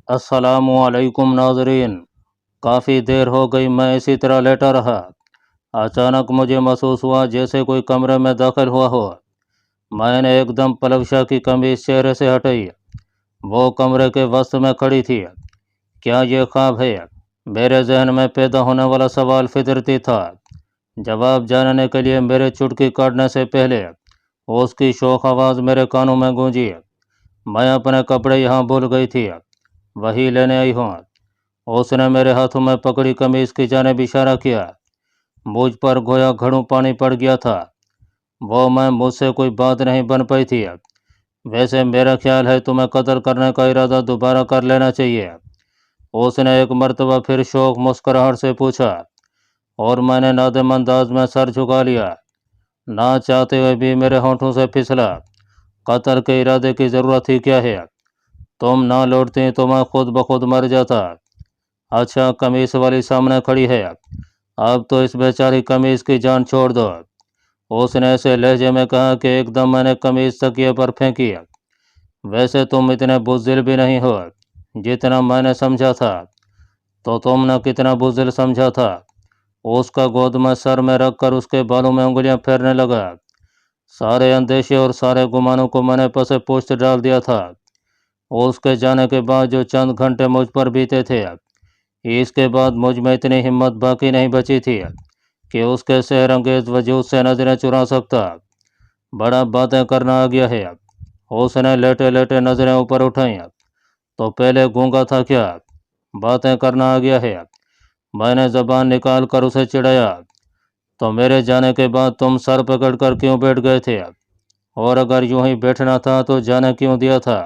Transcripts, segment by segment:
अस्सलामुअलैकुम नाज़रीन। काफ़ी देर हो गई मैं इसी तरह लेटा रहा। अचानक मुझे महसूस हुआ जैसे कोई कमरे में दाखिल हुआ हो। मैंने एकदम पलवशा की कमीज चेहरे से हटाई। वो कमरे के वस्त में खड़ी थी। क्या ये ख्वाब है? मेरे जहन में पैदा होने वाला सवाल फितरती था। जवाब जानने के लिए मेरे चुटकी काटने से पहले उसकी शोख आवाज़ मेरे कानों में गूंजी। मैं अपने कपड़े यहाँ भूल गई थी, वही लेने आई हूँ। उसने मेरे हाथों में पकड़ी कमीज की जानिब इशारा किया। मुझ पर गोया घड़ों पानी पड़ गया था। वो मैं मुझसे कोई बात नहीं बन पाई थी। वैसे मेरा ख्याल है तुम्हें कत्ल करने का इरादा दोबारा कर लेना चाहिए। उसने एक मर्तबा फिर शौक मुस्कुराहट से पूछा और मैंने नादिम अंदाज में सर झुका लिया। ना चाहते हुए भी मेरे होंठों से फिसला। कत्ल के इरादे की ज़रूरत ही क्या है? तुम ना लौटती तो मैं खुद ब खुद मर जाता। अच्छा, कमीज वाली सामने खड़ी है, अब तो इस बेचारी कमीज की जान छोड़ दो। उसने ऐसे लहजे में कहा कि एकदम मैंने कमीज तकिए पर फेंकी। वैसे तुम इतने बुज़दिल भी नहीं हो जितना मैंने समझा था। तो तुमने कितना बुज़दिल समझा था? उसका गोद में सर में रख कर उसके बालों में उंगलियां फेरने लगा। सारे अंदेशे और सारे गुमानों को मैंने पसे पोस्ट डाल दिया था। उसके जाने के बाद जो चंद घंटे मुझ पर बीते थे, इसके बाद मुझ में इतनी हिम्मत बाकी नहीं बची थी कि उसके सहर अंगेज वजूद से नजरें चुरा सकता। बड़ा बातें करना आ गया है। उसने लेटे लेटे नजरें ऊपर उठाई। तो पहले गूंगा था क्या? बातें करना आ गया है। मैंने जबान निकाल कर उसे चिढ़ाया। तो मेरे जाने के बाद तुम सर पकड़ कर क्यों बैठ गए थे? और अगर यूं ही बैठना था तो जाने क्यों दिया था?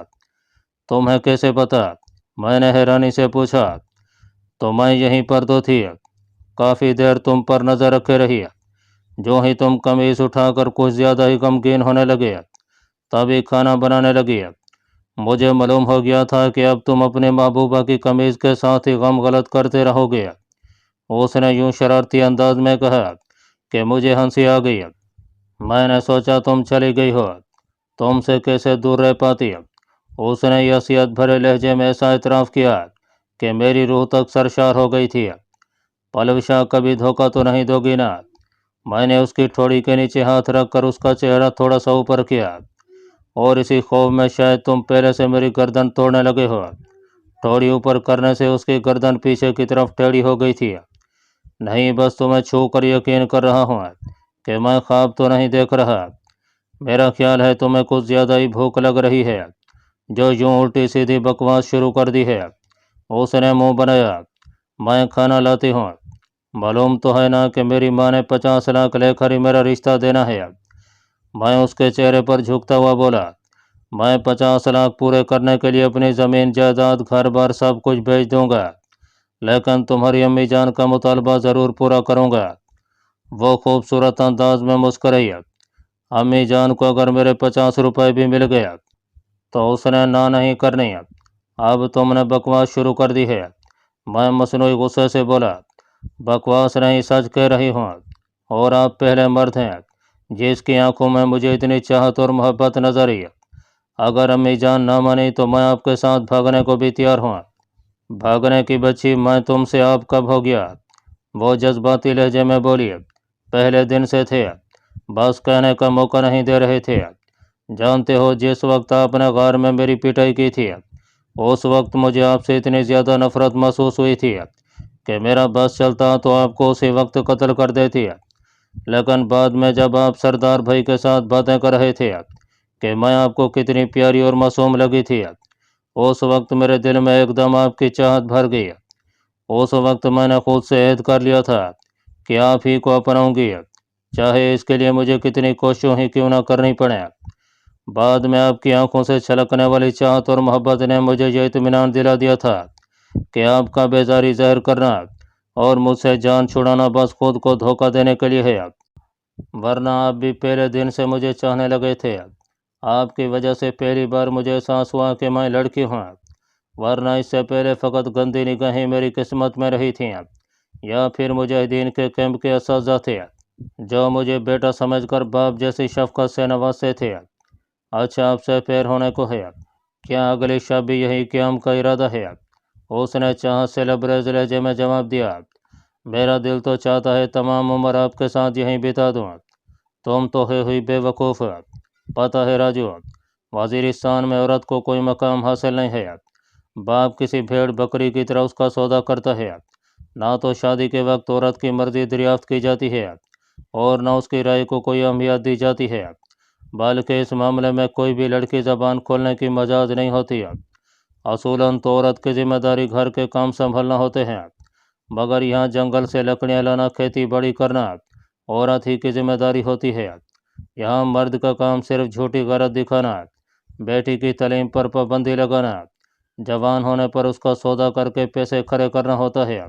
तुम्हें कैसे पता? मैंने हैरानी से पूछा। तो मैं यहीं पर तो थी, काफ़ी देर तुम पर नज़र रखे रही। जो ही तुम कमीज उठाकर कुछ ज़्यादा ही गमगीन होने लगे, तभी खाना बनाने लगी। मुझे मालूम हो गया था कि अब तुम अपनी महबूबा की कमीज के साथ ही गम गलत करते रहोगे। उसने यूं शरारती अंदाज में कहा कि मुझे हंसी आ गई। मैंने सोचा तुम चली गई हो, तुमसे कैसे दूर रह पाती। उसने यसीयत भरे लहजे में ऐसा इतराफ़ किया कि मेरी रूह तक सरशार हो गई थी। पलवशा, कभी धोखा तो नहीं दोगी ना? मैंने उसकी ठोड़ी के नीचे हाथ रखकर उसका चेहरा थोड़ा सा ऊपर किया। और इसी खौफ में शायद तुम पहले से मेरी गर्दन तोड़ने लगे हो। ठोड़ी ऊपर करने से उसकी गर्दन पीछे की तरफ टेढ़ी हो गई थी। नहीं, बस तुम्हें छू कर यकीन कर रहा हूँ कि मैं ख्वाब तो नहीं देख रहा। मेरा ख्याल है तुम्हें कुछ ज़्यादा ही भूख लग रही है, जो यूं उल्टी सीधी बकवास शुरू कर दी है। उसने मुंह बनाया। मैं खाना लाती हूँ। मालूम तो है ना कि मेरी माँ ने 50 लाख लेकर ही मेरा रिश्ता देना है। मैं उसके चेहरे पर झुकता हुआ बोला। मैं 50 लाख पूरे करने के लिए अपनी ज़मीन जायदाद घर बार सब कुछ बेच दूंगा, लेकिन तुम्हारी अम्मी जान का मुतालबा ज़रूर पूरा करूंगा। वो खूबसूरत अंदाज में मुस्कराई। अम्मी जान को अगर मेरे 50 रुपए भी मिल गया तो उसने ना नहीं करनी। अब तुमने बकवास शुरू कर दी है। मैं मसनूई गुस्से से बोला। बकवास नहीं, सच कह रही हूँ। और आप पहले मर्द हैं जिसकी आंखों में मुझे इतनी चाहत और मोहब्बत नजर आई। अगर अम्मी जान ना मानी तो मैं आपके साथ भागने को भी तैयार हूँ। भागने की बच्ची, मैं तुमसे आप कब हो गया? वो जज्बाती लहजे में बोली। पहले दिन से थे, बस कहने का मौका नहीं दे रहे थे। जानते हो, जिस वक्त आपने गार में मेरी पिटाई की थी, उस वक्त मुझे आपसे इतनी ज़्यादा नफरत महसूस हुई थी कि मेरा बस चलता तो आपको उसी वक्त कत्ल कर देती। लेकिन बाद में जब आप सरदार भाई के साथ बातें कर रहे थे कि मैं आपको कितनी प्यारी और मासूम लगी थी, उस वक्त मेरे दिल में एकदम आपकी चाहत भर गई। उस वक्त मैंने खुद से ऐद कर लिया था कि आप ही को अपनाऊंगी, चाहे इसके लिए मुझे कितनी कोशिशों ही क्यों ना करनी पड़े। बाद में आपकी आंखों से छलकने वाली चाहत और मोहब्बत ने मुझे यह इत्मीनान दिला दिया था कि आपका बेजारी ज़ाहिर करना और मुझसे जान छुड़ाना बस खुद को धोखा देने के लिए है। वरना आप भी पहले दिन से मुझे चाहने लगे थे। आपकी वजह से पहली बार मुझे एहसास हुआ कि मैं लड़की हूँ, वरना इससे पहले फ़कत गंदी निगाहें मेरी किस्मत में रही थीं, या फिर मुजाहिदीन के कैंप के असातिज़ा थे जो मुझे बेटा समझकर बाप जैसी शफ़क़त से नवाजते थे। अच्छा, अब से फेर होने को है। क्या अगली शब भी यही क़याम का इरादा है? उसने चाह से लबरेज लहजे में जवाब दिया, मेरा दिल तो चाहता है तमाम उम्र आपके साथ यहीं बिता दूँ। तुम तो है हुई बेवकूफ़। पता है राजू, वजीरिस्तान में औरत को कोई मकाम हासिल नहीं है। बाप किसी भेड़ बकरी की तरह उसका सौदा करता है। ना तो शादी के वक्त औरत की मर्जी दरियाफ्त की जाती है और न उसकी राय को कोई अहमियत दी जाती है, बल्कि इस मामले में कोई भी लड़की ज़बान खोलने की मजाज नहीं होती है। असूलन तो औरत की जिम्मेदारी घर के काम संभालना होते हैं, मगर यहाँ जंगल से लकड़ियाँ लाना, खेती बाड़ी करना औरत ही की जिम्मेदारी होती है। यहाँ मर्द का काम सिर्फ झूठी गरज दिखाना, बेटी की तालीम पर पाबंदी लगाना, जवान होने पर उसका सौदा करके पैसे खड़े करना होता है।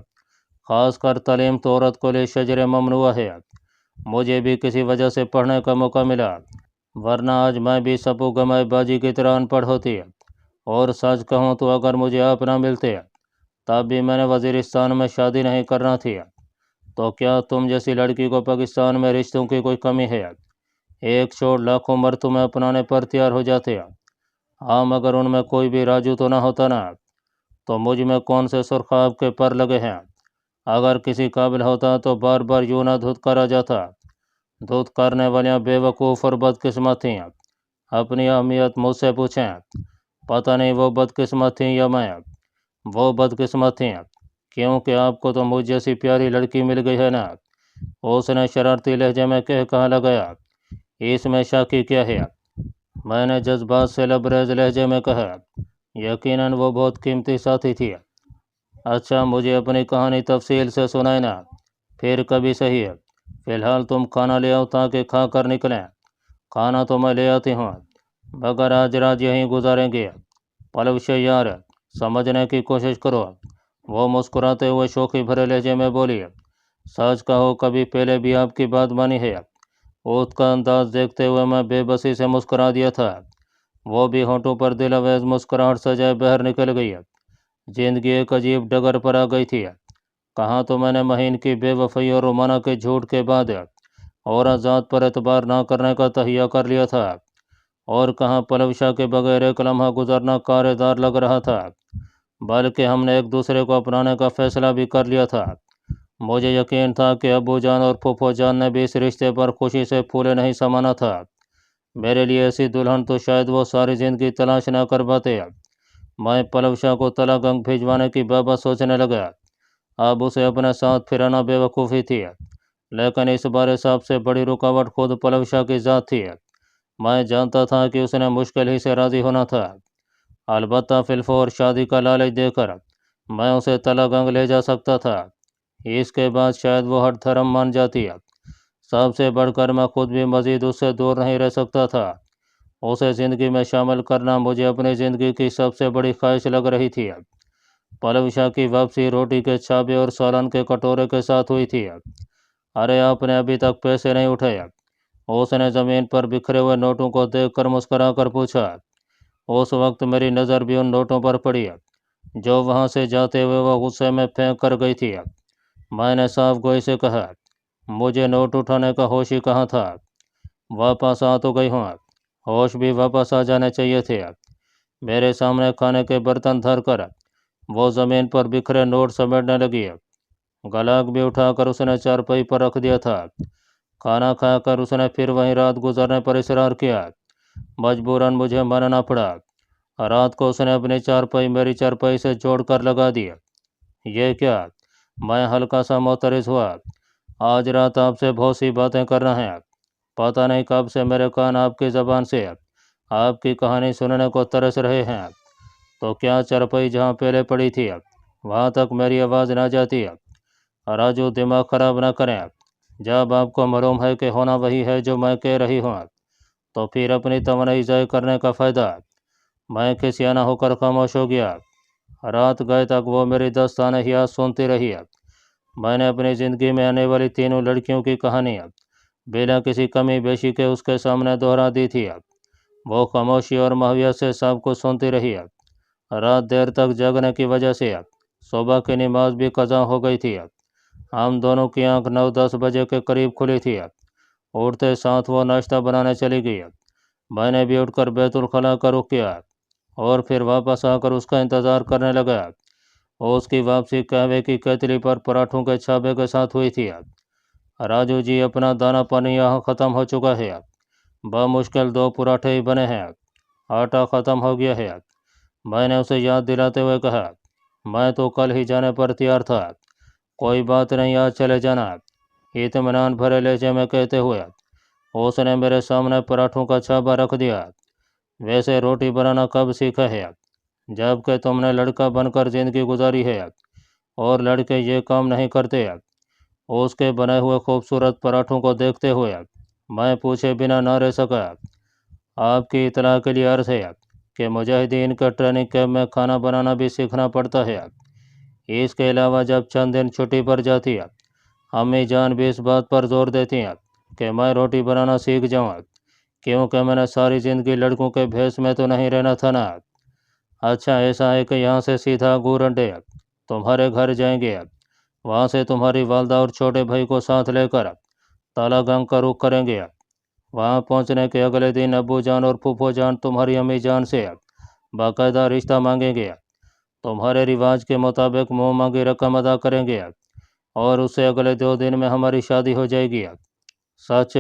खासकर तालीम तो औरत को लिए शजर ममनुआ है। मुझे भी किसी वजह से पढ़ने का मौका मिला, वरना आज मैं भी सपू गमाए बाजी की तरह अनपढ़ होती। और सच कहूँ तो अगर मुझे आप ना मिलते तब भी मैंने वजीरिस्तान में शादी नहीं करना थी। तो क्या तुम जैसी लड़की को पाकिस्तान में रिश्तों की कोई कमी है? एक छोड़ लाखों मर्द तुम्हें अपनाने पर तैयार हो जाते। हाँ, मगर उनमें कोई भी राजू तो ना होता ना, तो मुझ में कौन से सुरखाब के पर लगे हैं। अगर किसी काबिल होता तो बार बार यूँ ना धुतकारा जाता। धुत करने वालियाँ बेवकूफ़ और बदकिस्मत थीं। अपनी अहमियत मुझसे पूछें। पता नहीं वो बदकिस्मत थीं या मैं। वो बदकिस्मत थीं क्योंकि आपको तो मुझ जैसी प्यारी लड़की मिल गई है ना। उसने शरारती लहजे में कहा लगाया, इसमें शाकी क्या है? मैंने जज्बात से लबरेज लहजे में कहा, यकीनन वो बहुत कीमती साथी थी। अच्छा, मुझे अपनी कहानी तफसील से सुनाए ना, फिर कभी सही है। फ़िलहाल तुम खाना ले आओ ताकि खा कर निकलें। खाना तो मैं ले आती हूँ, मगर आज रात यहीं गुजारेंगे। पलवश यार, समझने की कोशिश करो। वो मुस्कुराते हुए शोखी भरे लहजे में बोली, सच कहो कभी पहले भी आपकी बात मानी है? उसका अंदाज देखते हुए मैं बेबसी से मुस्कुरा दिया था। वो भी होंठों पर दिलअवेज मुस्कुराहट सजाए बाहर निकल गई। जिंदगी एक अजीब डगर पर आ गई थी। कहाँ तो मैंने महीन की बेवफाई और रोमाना के झूठ के बाद और ज़ात पर एतबार ना करने का तहिया कर लिया था, और कहाँ पलवशा के बगैर एक लम्हा गुजरना कारेदार लग रहा था, बल्कि हमने एक दूसरे को अपनाने का फैसला भी कर लिया था। मुझे यकीन था कि अबू जान और फूफो जान ने भी इस रिश्ते पर खुशी से फूले नहीं समाना था। मेरे लिए ऐसी दुल्हन तो शायद वो सारी ज़िंदगी तलाश ना कर पाते। मैं पलवशा को तलाक अंक भिजवाने की बाबत सोचने लगा। अब उसे अपने साथ फिराना बेवकूफ़ी थी, लेकिन इस बार सबसे बड़ी रुकावट खुद पलवशा की ज़ात थी। मैं जानता था कि उसने मुश्किल ही से राज़ी होना था। अलबत्ता फिलफोर शादी का लालच देकर मैं उसे तलाक अंग ले जा सकता था। इसके बाद शायद वो हर धर्म मान जाती। सबसे बढ़कर मैं खुद भी मज़ीद उससे दूर नहीं रह सकता था। उसे ज़िंदगी में शामिल करना मुझे अपनी ज़िंदगी की सबसे बड़ी ख्वाहिश लग रही थी। पलवशा की वापसी रोटी के छाबे और सालन के कटोरे के साथ हुई थी। अरे, आपने अभी तक पैसे नहीं उठाए? उसने ज़मीन पर बिखरे हुए नोटों को देखकर मुस्करा कर पूछा। उस वक्त मेरी नज़र भी उन नोटों पर पड़ी जो वहाँ से जाते हुए वह गुस्से में फेंक कर गई थी। मैंने साफ गोई से कहा, मुझे नोट उठाने का होश ही कहाँ था। वापस आ तो गई हूँ, होश भी वापस आ जाने चाहिए थे। मेरे सामने खाने के बर्तन धर कर वो ज़मीन पर बिखरे नोट समेटने लगी। गलाक भी उठाकर उसने चारपाई पर रख दिया था। खाना खाकर उसने फिर वहीं रात गुजारने पर इसरार किया। मजबूरन मुझे मानना पड़ा। रात को उसने अपनी चारपाई मेरी चारपाई से जोड़कर लगा दी। ये क्या? मैं हल्का सा मोतरस हुआ। आज रात आपसे बहुत सी बातें करना है। पता नहीं कब से मेरे कान आपकी ज़बान से आपकी कहानी सुनने को तरस रहे हैं। तो क्या चारपाई जहाँ पहले पड़ी थी वहाँ तक मेरी आवाज़ ना जाती? राजू, दिमाग खराब ना करें। जब आपको मालूम है कि होना वही है जो मैं कह रही हूँ, तो फिर अपनी तमन्नाई ज़ाय करने का फ़ायदा? मैं खिसियाना होकर खामोश हो गया। रात गए तक वो मेरी दस्ताने ही आज सुनती रही। मैंने अपनी ज़िंदगी में आने वाली तीनों लड़कियों की कहानी बिना किसी कमी बेशी के उसके सामने दोहरा दी थी। वो खामोशी और मावियत से सब कुछ सुनती रही। रात देर तक जगने की वजह से सुबह की नमाज भी कज़ा हो गई थी। हम दोनों की आंख 9-10 बजे के करीब खुली थी। उठते साथ वो नाश्ता बनाने चली गई। मैंने भी उठकर बैतुल खला का रुख किया और फिर वापस आकर उसका इंतज़ार करने लगा। اس کی واپسی قہوے کی کیتلی پر پراٹھوں کے چھابے کے ساتھ ہوئی تھی۔ راجو جی، اپنا دانا پانی یہاں ختم ہو چکا ہے، بمشکل 2 پراٹھے ہی بنے ہیں، آٹا ختم ہو گیا ہے۔ میں نے اسے یاد دلاتے ہوئے کہا، میں تو کل ہی جانے پر تیار تھا۔ کوئی بات نہیں، آج چلے جانا، اطمینان بھرے لہجے میں کہتے ہوئے اس نے میرے سامنے پراٹھوں کا چھابا رکھ دیا۔ ویسے روٹی بنانا کب سیکھا ہے؟ جب کہ تم نے لڑکا بن کر زندگی گزاری ہے، اور لڑکے یہ کام نہیں کرتے۔ اس کے بنے ہوئے خوبصورت پراٹھوں کو دیکھتے ہوئے میں پوچھے بنا نہ رہ سکا۔ آپ کی اطلاع کے لیے عرض ہے کہ مجاہدین کے ٹریننگ کیمپ میں کھانا بنانا بھی سیکھنا پڑتا ہے۔ اس کے علاوہ جب چند دن چھٹی پر جاتی ہے، امی جان بھی اس بات پر زور دیتی ہیں کہ میں روٹی بنانا سیکھ جاؤں، کیونکہ میں نے ساری زندگی لڑکوں کے بھیس میں تو نہیں رہنا تھا نا۔ اچھا، ایسا ہے کہ یہاں سے سیدھا گورنڈے تمہارے گھر جائیں گے، وہاں سے تمہاری والدہ اور چھوٹے بھائی کو ساتھ لے کر تالا گنگ کا رخ کریں گے۔ وہاں پہنچنے کے اگلے دن ابو جان اور پھوپھو جان تمہاری امی جان سے باقاعدہ رشتہ مانگیں گے، تمہارے رواج کے مطابق منہ مانگی رقم ادا کریں گے، اور اس سے اگلے 2 دن میں ہماری شادی ہو جائے گی۔ سچ؟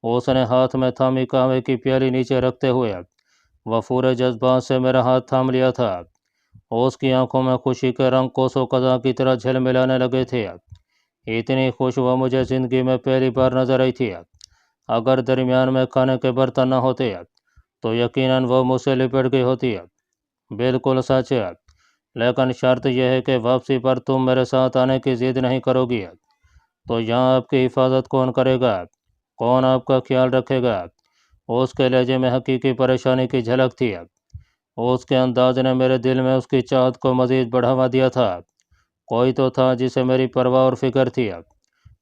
اس نے ہاتھ میں تھامی قہوے کی پیالی نیچے رکھتے ہوئے وفور جذبات سے میرا ہاتھ تھام لیا تھا۔ اس کی آنکھوں میں خوشی کے رنگ کوسوں قزح کی طرح جھلملانے لگے تھے۔ اتنی خوش وہ مجھے زندگی میں پہلی بار نظر آئی تھی۔ اگر درمیان میں کھانے کے برتن نہ ہوتے تو یقیناً وہ مجھ سے لپٹ گئی ہوتی۔ بالکل سچ ہے، لیکن شرط یہ ہے کہ واپسی پر تم میرے ساتھ آنے کی ضد نہیں کرو گی۔ تو یہاں آپ کی حفاظت کون کرے گا؟ کون آپ کا خیال رکھے گا؟ اس کے لہجے میں حقیقی پریشانی کی جھلک تھی۔ اس کے انداز نے میرے دل میں اس کی چاہت کو مزید بڑھاوا دیا تھا۔ کوئی تو تھا جسے میری پرواہ اور فکر تھی۔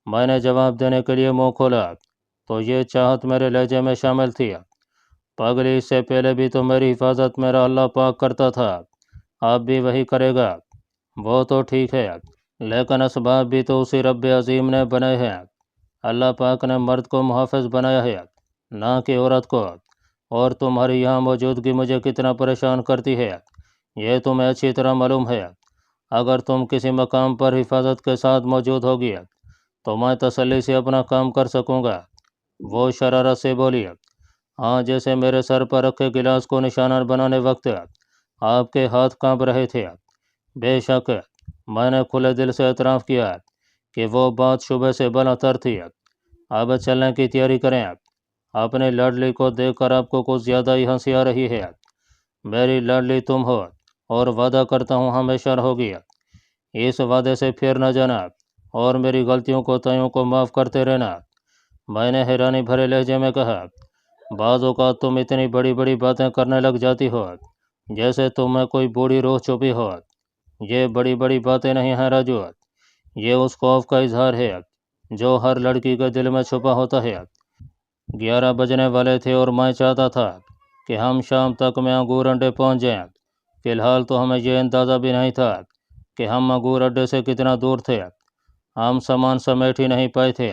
میں نے جواب دینے کے لیے منہ کھولا تو یہ چاہت میرے لہجے میں شامل تھی، پگلی، اس سے پہلے بھی تو میری حفاظت میرا اللہ پاک کرتا تھا، اب بھی وہی کرے گا۔ وہ تو ٹھیک ہے، لیکن اسباب بھی تو اسی رب عظیم نے بنائے ہیں۔ اللہ پاک نے مرد کو محافظ بنایا ہے، نہ کہ عورت کو، اور تمہاری یہاں موجودگی مجھے کتنا پریشان کرتی ہے یہ تمہیں اچھی طرح معلوم ہے۔ اگر تم کسی مقام پر حفاظت کے ساتھ موجود ہوگی تو میں تسلی سے اپنا کام کر سکوں گا۔ وہ شرارت سے بولی، ہاں، جیسے میرے سر پر رکھے گلاس کو نشانہ بنانے وقت آپ کے ہاتھ کانپ رہے تھے۔ بے شک، میں نے کھلے دل سے اعتراف کیا کہ وہ بات شبہ سے بالاتر تھی۔ اب چلنے کی تیاری کریں۔ اپنی لاڈلی کو دیکھ کر آپ کو کچھ زیادہ ہی ہنسی آ رہی ہے۔ میری لاڈلی تم ہو، اور وعدہ کرتا ہوں ہمیشہ رہوگی۔ اس وعدے سے پھر نہ جانا، اور میری غلطیوں کو تائیوں کو معاف کرتے رہنا۔ میں نے حیرانی بھرے لہجے میں کہا، بعض اوقات تم اتنی بڑی بڑی باتیں کرنے لگ جاتی ہو جیسے تم میں کوئی بوڑھی روح چھپی ہو۔ یہ بڑی بڑی باتیں نہیں ہیں راجو، یہ اس خوف کا اظہار ہے جو ہر لڑکی کے دل میں چھپا ہوتا ہے۔ 11 بجنے والے تھے اور میں چاہتا تھا کہ ہم شام تک میں انگور انڈے پہنچ جائیں۔ فی الحال تو ہمیں یہ اندازہ بھی نہیں تھا کہ ہم انگور اڈے سے کتنا دور تھے۔ ہم سامان سمیٹ ہی نہیں پائے تھے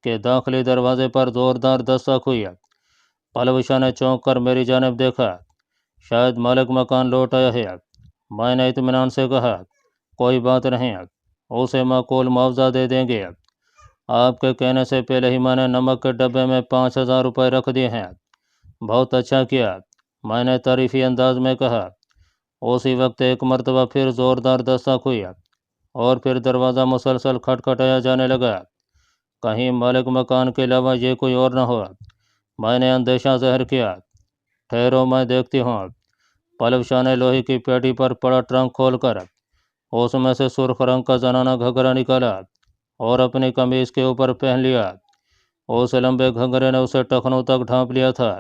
کہ داخلی دروازے پر زوردار دستک ہوئی۔ پلوشا نے چونک کر میری جانب دیکھا، شاید مالک مکان لوٹ آیا ہے۔ میں نے اطمینان سے کہا، کوئی بات نہیں، اسے معقول معاوضہ دے دیں گے۔ آپ کے کہنے سے پہلے ہی میں نے نمک کے ڈبے میں 5,000 روپے رکھ دیے ہیں۔ بہت اچھا کیا، میں نے تعریفی انداز میں کہا۔ اسی وقت ایک مرتبہ پھر زوردار دستک ہوئی، اور پھر دروازہ مسلسل کھٹکھٹایا جانے لگا۔ کہیں مالک مکان کے علاوہ یہ کوئی اور نہ ہو۔ میں نے اندیشہ ظاہر کیا۔ ٹھہرو، میں دیکھتی ہوں۔ پلوشا نے لوہے کی پیٹی پر پڑا ٹرنک کھول کر اس میں سے سرخ رنگ کا زنانہ گھگھرا نکالا اور اپنی قمیض کے اوپر پہن لیا۔ اس لمبے گھگھرے نے اسے ٹخنوں تک ڈھانپ لیا تھا۔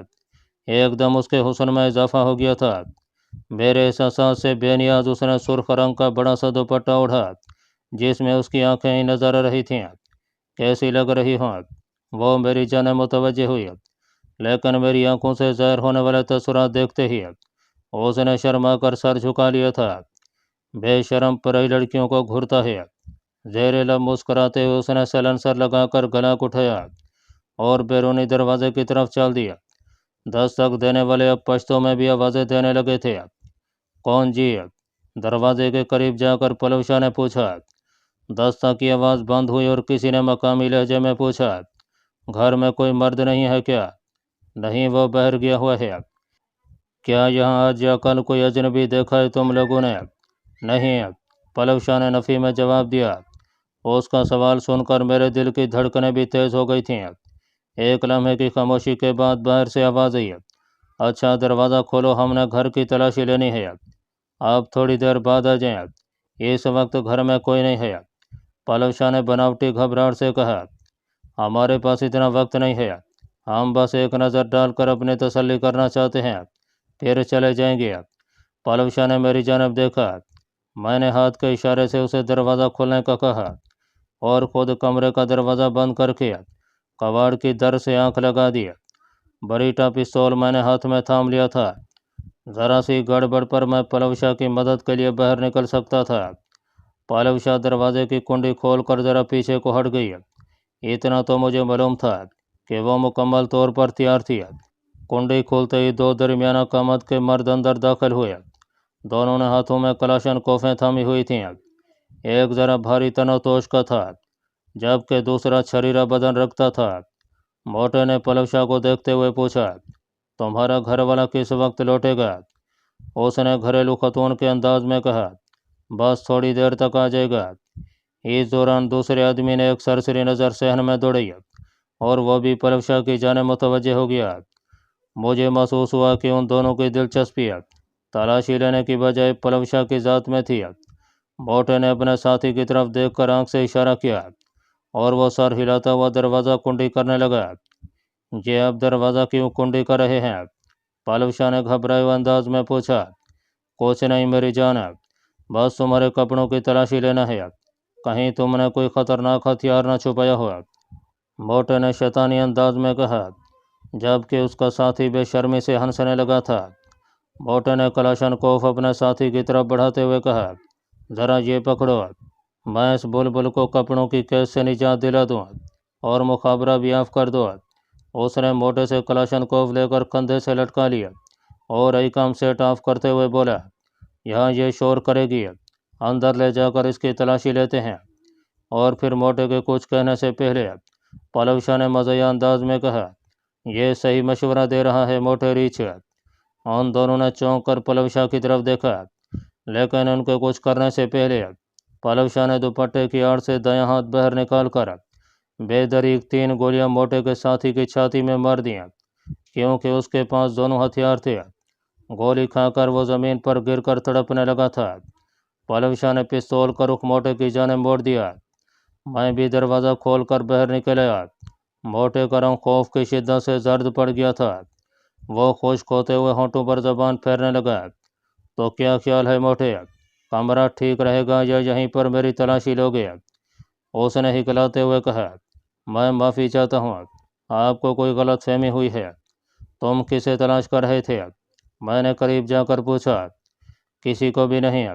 ایک دم اس کے حسن میں اضافہ ہو گیا تھا۔ میرے احساسات سے بے نیاز اس نے سرخ رنگ کا بڑا سا دوپٹہ اوڑھا جس میں اس کی آنکھیں ہی نظر آ رہی تھیں۔ کیسی لگ رہی ہوں؟ وہ میری جانب متوجہ ہوئی، لیکن میری آنکھوں سے ظاہر ہونے والے تاثرات دیکھتے ہی اس نے شرما کر سر جھکا لیا تھا۔ بے شرم پرائی لڑکیوں کو گھرتا ہے۔ زیر لب مسکراتے ہوئے اس نے سیلنسر لگا کر گلاک اٹھایا اور بیرونی دروازے کی طرف چل دیا۔ دستک دینے والے اب پشتوں میں بھی آوازیں دینے لگے تھے، کون جی؟ दरवाजे के करीब जाकर पलवशा ने पूछा। दस्ता की आवाज़ बंद हुई और किसी ने मकामी लहजे में पूछा, घर में कोई मर्द नहीं है क्या? नहीं, वो बाहर गया हुआ है। क्या यहाँ आज या कल कोई अजनबी देखा है तुम लोगों ने? नहीं, पलवशा ने नफ़ी में जवाब दिया। उसका सवाल सुनकर मेरे दिल की धड़कनें भी तेज़ हो गई थीं। एक लम्हे की खामोशी के बाद बाहर से आवाज़ आई, अच्छा दरवाज़ा खोलो, हमने घर की तलाशी लेनी है। आप थोड़ी देर बाद आ जाएं, इस वक्त घर में कोई नहीं है। पलवशा ने बनावटी घबराहट से कहा, हमारे पास इतना वक्त नहीं है, हम बस एक नज़र डालकर अपनी तसल्ली करना चाहते हैं, फिर चले जाएंगे। पलवशा ने मेरी जानब देखा। मैंने हाथ के इशारे से उसे दरवाज़ा खोलने का कहा और खुद कमरे का दरवाज़ा बंद करके कबाड़ की दर से आंख लगा दी। बरीटा पिस्तौल मैंने हाथ में थाम लिया था। ज़रा सी गड़बड़ पर मैं पलवशा की मदद के लिए बाहर निकल सकता था। पलवशा दरवाजे की कुंडी खोलकर ज़रा पीछे को हट गई। इतना तो मुझे मालूम था कि वो मुकम्मल तौर पर तैयार थी। कुंडी खोलते ही दो दरमियाना कमद के मर्द अंदर दाखिल हुए। दोनों ने हाथों में कलाशन कोफें थामी हुई थीं। एक ज़रा भारी तनोतोश का था, जबकि दूसरा छरीरा बदन रखता था। मोटे ने पलवशा को देखते हुए पूछा, तुम्हारा घर वाला किस वक्त लौटेगा? उसने घरेलू खतून के अंदाज में कहा, बस थोड़ी देर तक आ जाएगा। इस दौरान दूसरे आदमी ने एक सरसरी नज़र सहन में दौड़ाई और वह भी पलवशा की जाने मुतवज्जे हो गया। मुझे महसूस हुआ कि उन दोनों की दिलचस्पी तलाशी लेने की बजाय पलवशा की ज़ात में थी। मोटे ने अपने साथी की तरफ देखकर आंख से इशारा किया और वह सर हिलाता हुआ दरवाज़ा कुंडी करने लगा। ये अब दरवाज़ा क्यों कुंडी कर रहे हैं? पलवशा ने घबराए हुए अंदाज में पूछा। कुछ नहीं मेरी जान, बस तुम्हारे कपड़ों की तलाशी लेना है, कहीं तुमने कोई ख़तरनाक हथियार न छुपाया हो। मोटे ने शैतानी अंदाज में कहा, जबकि उसका साथी बेशर्मी से हंसने लगा था। मोटे ने कलाशनकोफ अपने साथी की तरफ बढ़ाते हुए कहा, ज़रा ये पकड़ो, मैं इस बुलबुल को कपड़ों की कैद से निजात दिला दूँ और मुखाबरा भी आफ कर दो। उसने मोटे से कलाशनकोफ लेकर कंधे से लटका लिया और आईकॉम सेट ऑफ करते हुए बोला, यहाँ ये शोर करेगी, अंदर ले जाकर इसकी तलाशी लेते हैं। और फिर मोटे के कुछ कहने से पहले पलवशा ने मज़ाया अंदाज में कहा, यह सही मशवरा दे रहा है मोटे रीछ। उन दोनों ने चौंक कर पलवशा की तरफ देखा, लेकिन उनके कुछ करने से पहले पलवशा ने दुपट्टे की आड़ से दायां हाथ बाहर निकाल कर बेदरीक 3 गोलियां मोटे के साथी की छाती में मार दी, क्योंकि उसके पास दोनों हथियार थे। गोली खाकर वो ज़मीन पर गिरकर तड़पने लगा था। पलवशा ने पिस्तौल का रुख मोटे की जानिब मोड़ दिया। मैं भी दरवाज़ा खोलकर बाहर निकल आया। मोटे का रंग खौफ की शिद्दत से जर्द पड़ गया था। वो खुश्क होते हुए होंठों पर ज़बान फेरने लगा। तो क्या ख्याल है मोटे, कमरा ठीक रहेगा या यहीं पर मेरी तलाशी लोगे? उसने हिकलाते हुए कहा, मैं माफ़ी चाहता हूँ, आपको कोई गलत फहमी हुई है। तुम किसे तलाश कर रहे थे? मैंने करीब जाकर पूछा। किसी को भी नहीं,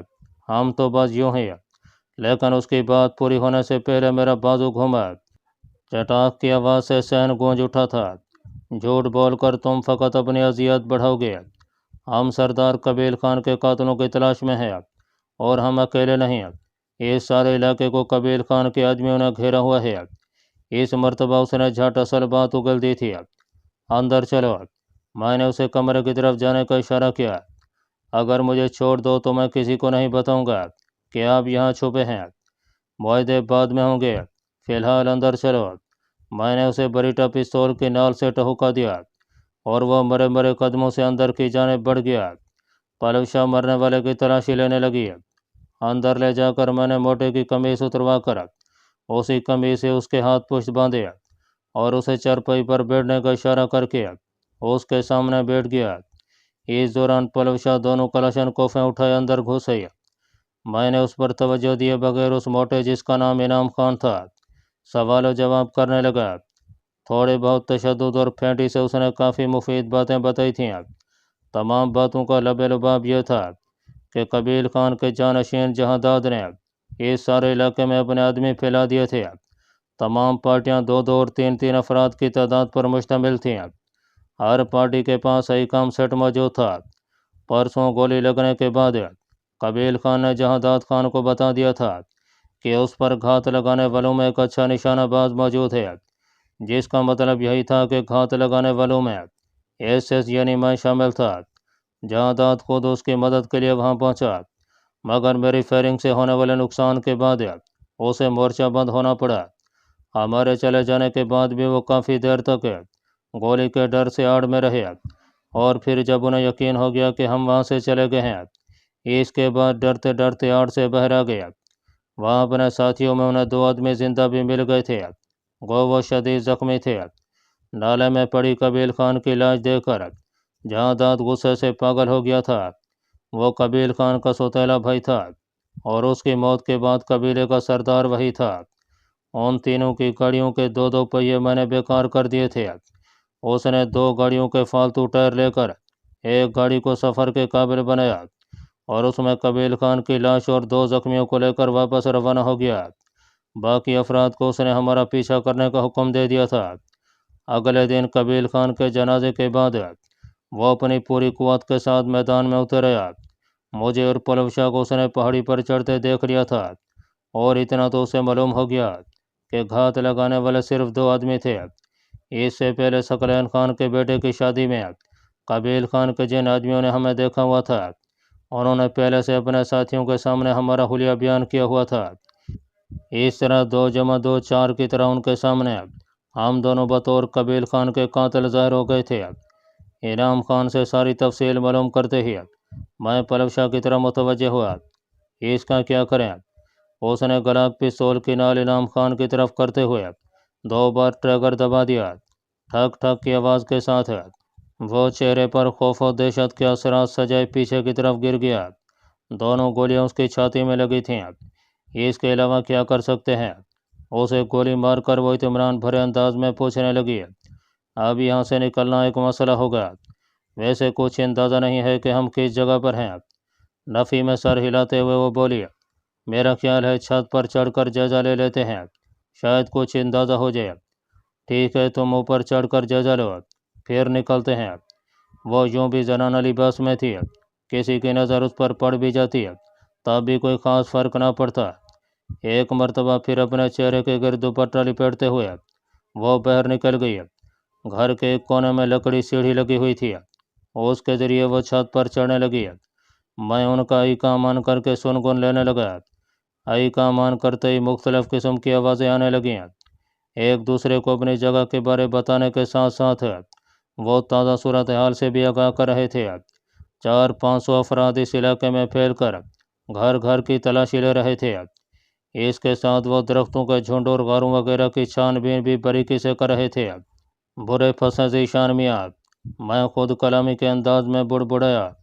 हम तो बस यूं ही। लेकिन उसकी बात पूरी होने से पहले मेरा बाजू घूमा। चटाक की आवाज़ से सहन गूंज उठा था। झूठ बोलकर तुम फ़कत अपनी अजियत बढ़ाओगे। हम सरदार कबील खान के कातलों की तलाश में हैं और हम अकेले नहीं, इस सारे इलाके को कबील खान के आदमियों ने घेरा हुआ है। इस मर्तबा उसने झट असल बात उगल दी थी। अंदर चलो। मैंने उसे कमरे की तरफ जाने का इशारा किया। अगर मुझे छोड़ दो तो मैं किसी को नहीं बताऊंगा कि आप यहाँ छुपे हैं। मुआहदे बाद में होंगे, फ़िलहाल अंदर चलो। मैंने उसे बरीटा पिस्तौल की नाल से टहुका दिया और वह मरे मरे कदमों से अंदर की जानिब बढ़ गया। पलवशा मरने वाले की तलाशी लेने लगी। अंदर ले जाकर मैंने मोटे की कमीज उतरवा कर उसी कमीज से उसके हाथ पुष्ट बांधे और उसे चरपाई पर बैठने का इशारा करके उसके सामने बैठ गया। इस दौरान पलवशा दोनों कलाशन कोफें उठाए अंदर घुस आई। मैंने उस पर तवज्जो दिए बगैर उस मोटे जिसका नाम इनाम खान था सवाल और जवाब करने लगा। थोड़े बहुत तशद्दुद और फेंटी से उसने काफ़ी मुफीद बातें बताई थीं। तमाम बातों का लबे लुबाब यह था कि कबील खान के जानशीन जहांदाद ने इस सारे इलाके में अपने आदमी फैला दिए थे। तमाम पार्टियां 2-2 और 3-3 अफराद की तादाद पर मुश्तमिल थीं। हर पार्टी के पास आई काम सेट मौजूद था। परसों गोली लगने के बाद कबील खान ने जहांदाद खान को बता दिया था कि उस पर घात लगाने वालों में एक अच्छा निशानाबाज मौजूद है, जिसका मतलब यही था कि घात लगाने वालों में एसएस यानी मैं शामिल था। जहांदाद खुद उसकी मदद के लिए वहां पहुंचा, मगर मेरी फायरिंग से होने वाले नुकसान के बाद उसे मोर्चा बंद होना पड़ा। हमारे चले जाने के बाद भी वो काफ़ी देर तक गोली के डर से आड़ में रहे, और फिर जब उन्हें यकीन हो गया कि हम वहाँ से चले गए हैं, इसके बाद डरते डरते आड़ से बाहर आ गया। वहाँ अपने साथियों में उन्हें 2 आदमी जिंदा भी मिल गए थे, वो शदीद जख्मी थे। नाले में पड़ी कबील खान की लाश देखकर जहांदाद गुस्से से पागल हो गया था। वो कबील खान का सौतेला भाई था, और उसकी मौत के बाद कबीले का सरदार वही था। उन तीनों की गाड़ियों के 2-2 पहिए मैंने बेकार कर दिए थे। उसने 2 गाड़ियों के फालतू टायर लेकर एक गाड़ी को सफ़र के काबिल बनाया, और उसमें कबील खान की लाश और 2 जख्मियों को लेकर वापस रवाना हो गया। बाकी अफराद को उसने हमारा पीछा करने का हुक्म दे दिया था। अगले दिन कबील खान के जनाजे के बाद वो अपनी पूरी कुव्वत के साथ मैदान में उतर आया। मुझे और पलवशा को उसने पहाड़ी पर चढ़ते देख लिया था, और इतना तो उसे मालूम हो गया कि घात लगाने वाले सिर्फ 2 आदमी थे। इससे पहले सकलैन खान के बेटे की शादी में कबील खान के जिन आदमियों ने हमें देखा हुआ था, उन्होंने पहले से अपने साथियों के सामने हमारा हुलिया बयान किया हुआ था। इस तरह 2 जमा 2 4 की तरह उनके सामने हम दोनों बतौर कबील खान के कातिल ज़ाहिर हो गए थे। इनाम खान से सारी तफसील मालूम करते ही मैं पलवशा की तरह मुतवज्जे हुआ। इसका क्या करें? उसने गलाक पिस्तौल की नाल इनाम खान की तरफ करते हुए 2 बार ट्रिगर दबा दिया। ठक ठक की आवाज़ के साथ वो चेहरे पर खौफ और दहशत के असरात सजाए पीछे की तरफ गिर गया। दोनों गोलियां उसकी छाती में लगी थीं। इसके अलावा क्या कर सकते हैं? उसे गोली मारकर वो इत्मीनान भरे अंदाज में पूछने लगी, अब यहाँ से निकलना एक मसला होगा। वैसे कुछ अंदाज़ा नहीं है कि हम किस जगह पर हैं। नफ़ी में सर हिलाते हुए वो बोली, मेरा ख्याल है छत पर चढ़कर जायजा ले लेते हैं, शायद कुछ अंदाज़ा हो जाए। ठीक है, तुम ऊपर चढ़कर जायजा लो, फिर निकलते हैं। वो यूँ भी जनाना लिबास में थी, किसी की नज़र उस पर पड़ भी जाती तब भी कोई ख़ास फ़र्क ना पड़ता। एक मर्तबा फिर अपने चेहरे के गिर्द दुपट्टा लिपेटते हुए वो बाहर निकल गई। घर के एक कोने में लकड़ी सीढ़ी लगी हुई थी, उसके ज़रिए वो छत पर चढ़ने लगी। मैं उनका आई का मान करके सुनगुन लेने लगा। आई का मान करते ही मुख्तलिफ़ किस्म की आवाज़ें आने लगीं। एक दूसरे को अपनी जगह के बारे बताने के साथ साथ वो ताज़ा सूरत हाल से भी आगाह कर रहे थे। 400-500 अफराद इस इलाके में फैल कर घर घर की तलाशी ले रहे थे। इसके साथ वो दरख्तों के झुंड और गारों वगैरह की छानबीन भी बारीकी से कर रहे थे। बुरे फंसे ज़ीशान मियाँ, मैं खुद कलामी के अंदाज में बुड़बुड़ाया,